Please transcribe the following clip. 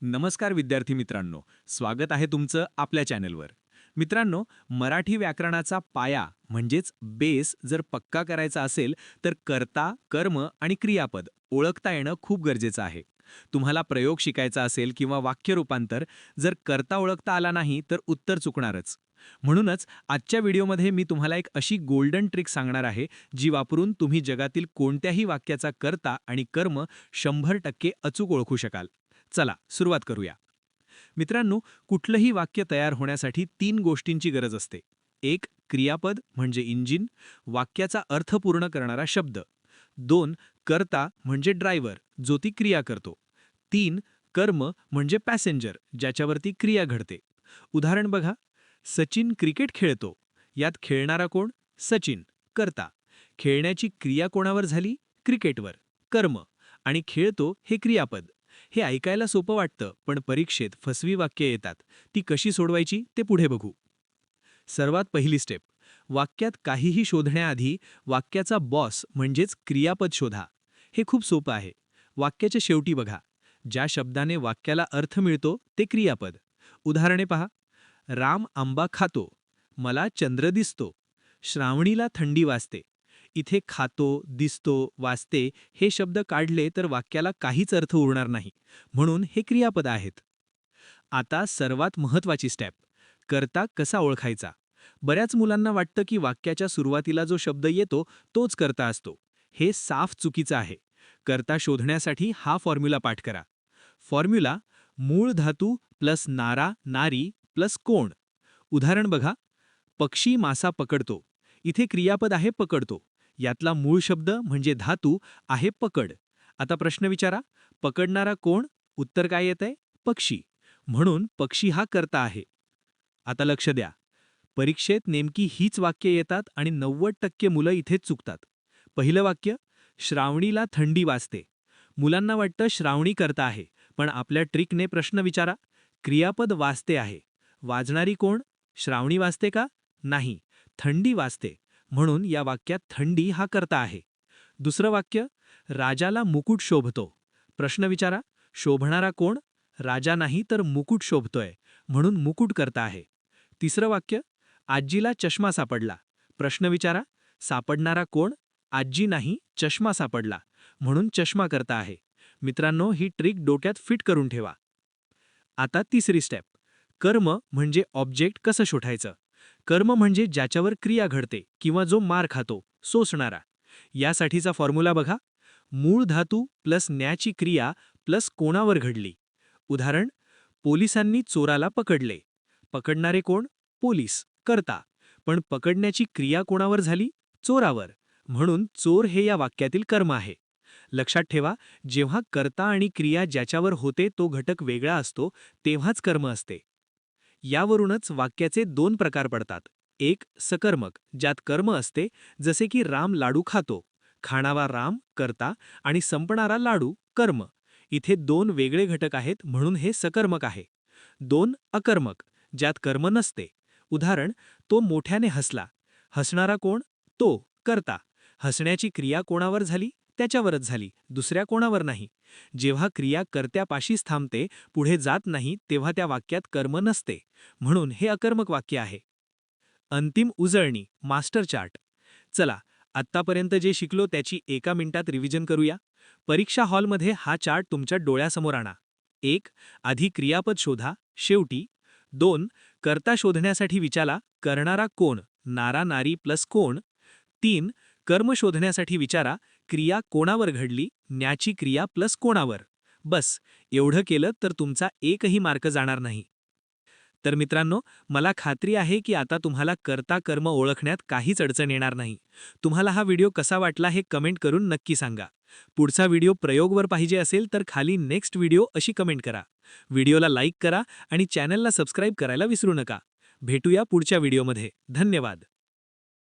नमस्कार विद्यार्थी मित्रांनो, स्वागत आहे तुमचं आपल्या चॅनलवर. मित्रांनो, मराठी व्याकरणाचा पाया म्हणजेच बेस जर पक्का करायचा असेल तर कर्ता, कर्म आणि क्रियापद ओळखता येणं खूप गरजेचं आहे. तुम्हाला प्रयोग शिकायचा असेल किंवा वाक्य रूपांतर, जर कर्ता ओळखता आला नाही तर उत्तर चुकणारच. म्हणूनच आजच्या व्हिडिओमध्ये मी तुम्हाला एक अशी गोल्डन ट्रिक सांगणार आहे, जी वापरून तुम्ही जगातील कोणत्याही वाक्याचा कर्ता आणि कर्म 100% अचूक ओळखू शकाल. चला सुरुवात करूया. मित्रांनो, कुठलंही वाक्य तयार होण्यासाठी 3 गोष्टींची गरज असते. एक क्रियापद म्हणजे इंजिन, वाक्याचा अर्थ पूर्ण करणारा शब्द. 2 कर्ता म्हणजे ड्रायव्हर, जो ती क्रिया करतो. 3 कर्म म्हणजे पॅसेंजर, ज्याच्यावरती क्रिया घडते. उदाहरण बघा, सचिन क्रिकेट खेळतो. यात खेळणारा कोण? सचिन, कर्ता. खेळण्याची क्रिया कोणावर झाली? क्रिकेटवर, कर्म. आणि खेळतो हे क्रियापद. हे ऐकायला सोपं वाटतं, पण परीक्षेत फसवी वाक्य येतात. ती कशी सोडवायची ते पुढे बघू. सर्वात पहिली स्टेप, वाक्यात काहीही शोधण्याआधी वाक्याचा बॉस म्हणजेच क्रियापद शोधा. हे खूप सोपं आहे. वाक्याच्या शेवटी बघा, ज्या शब्दाने वाक्याला अर्थ मिळतो ते क्रियापद. उदाहरणे पहा. राम आंबा खातो, मला चंद्र दिसतो, श्रावणीला थंडी वाजते. इथे खातो, दिसतो, वाचते हे शब्द काढले तर वाक्याला काहीच अर्थ उरणार नाही. म्हणून हे क्रियापद आहेत. आता सर्वात महत्त्वाची स्टेप, कर्ता कसा ओळखायचा. बऱ्याच मुलांना वाटतं की वाक्याच्या सुरुवातीला जो शब्द येतो तोच कर्ता असतो. हे साफ चुकीचं आहे. कर्ता शोधण्यासाठी हा फॉर्म्युला पाठ करा. फॉर्म्युला: मूळ धातू प्लस नारा नारी प्लस कोण. उदाहरण बघा. पक्षी मासा पकडतो. इथे क्रियापद आहे पकडतो. यातला मूळ शब्द म्हणजे धातू आहे पकड. आता प्रश्न विचारा, पकडणारा कोण? उत्तर काय येतंय? पक्षी. म्हणून पक्षी हा कर्ता आहे. आता लक्ष द्या, परीक्षेत नेमकी हीच वाक्य येतात आणि 90% मुलं इथेच चुकतात. पहिलं वाक्य, श्रावणीला थंडी वाजते. मुलांना वाटतं श्रावणी कर्ता आहे, पण आपल्या ट्रिकने प्रश्न विचारा. क्रियापद वाजते आहे. वाजणारी कोण? श्रावणी वाजते का? नाही, थंडी वाजते. म्हणून या वाक्यात थंडी हा कर्ता आहे. दुसरं वाक्य, राजाला मुकुट शोभतो. प्रश्न विचारा, शोभणारा कोण? राजा नाही तर मुकुट शोभतोय, म्हणून मुकुट कर्ता आहे. तिसरं वाक्य, आजीला चष्मा सापडला. प्रश्न विचारा, सापडणारा कोण? आजी नाही, चष्मा सापडला, म्हणून चष्मा कर्ता आहे. मित्रांनो, ही ट्रिक डोक्यात फिट करून ठेवा. आता तिसरी स्टेप, कर्म म्हणजे ऑब्जेक्ट कसं शोधायचं. कर्म म्हणजे ज्याच्यावर क्रिया घडते किंवा जो मार खातो, सोसणारा. यासाठीचा फॉर्म्युला बघा. मूळ धातू प्लस न्याची क्रिया प्लस कोणावर घडली. उदाहरण, पोलिसांनी चोराला पकडले. पकडणारे कोण? पोलीस, कर्ता. पण पकडण्याची क्रिया कोणावर झाली? चोरावर. म्हणून चोर हे या वाक्यातील कर्म आहे. लक्षात ठेवा, जेव्हा कर्ता आणि क्रिया ज्याच्यावर होते तो घटक वेगळा असतो तेव्हाच कर्म असते. यावरूनच वाक्याचे 2 प्रकार पडतात. एक सकर्मक, ज्यात कर्म असते, जसे की राम लाडू खातो. खाणारा राम कर्ता आणि संपणारा लाडू कर्म. इथे 2 वेगळे घटक आहेत, म्हणून हे सकर्मक आहे. 2 अकर्मक, ज्यात कर्म नसते. उदाहरण, तो मोठ्याने हसला. हसणारा कोण? तो कर्ता. हसण्याची क्रिया कोणावर झाली? त्याच्यावरच झाली, दुसऱ्या कोणावर नाही. जेव्हा क्रिया कर्त्यापाशीच थांबते, पुढे जात नाही, तेव्हा त्या वाक्यात कर्म नसते. म्हणून हे अकर्मक वाक्य आहे. अंतिम उजळणी, मास्टर चार्ट. चला, आत्तापर्यंत जे शिकलो त्याची एका मिनिटात रिव्हिजन करूया. परीक्षा हॉलमध्ये हा चार्ट तुमच्या डोळ्यासमोर आणा. 1 आधी क्रियापद शोधा, शेवटी. 2 कर्ता शोधण्यासाठी विचारा, करणारा कोण? नारा नारी प्लस कोण. 3 कर्म शोधण्यासाठी विचारा, क्रिया कोणावर घडली? न्याची क्रिया प्लस कोणावर. बस, एवढं केलं तर तुमचा एकही मार्क जाणार नाही. तर मित्रांनो, मला खात्री आहे की आता तुम्हाला कर्ता कर्म ओळखण्यात काहीच अडचण येणार नाही. तुम्हाला हा व्हिडिओ कसा वाटला हे कमेंट करून नक्की सांगा. पुढचा व्हिडिओ प्रयोगवर पाहिजे असेल तर खाली नेक्स्ट व्हिडिओ अशी कमेंट करा. व्हिडिओला लाईक करा आणि चॅनलला सबस्क्राईब करायला विसरू नका. भेटूया पुढच्या व्हिडिओमध्ये. धन्यवाद.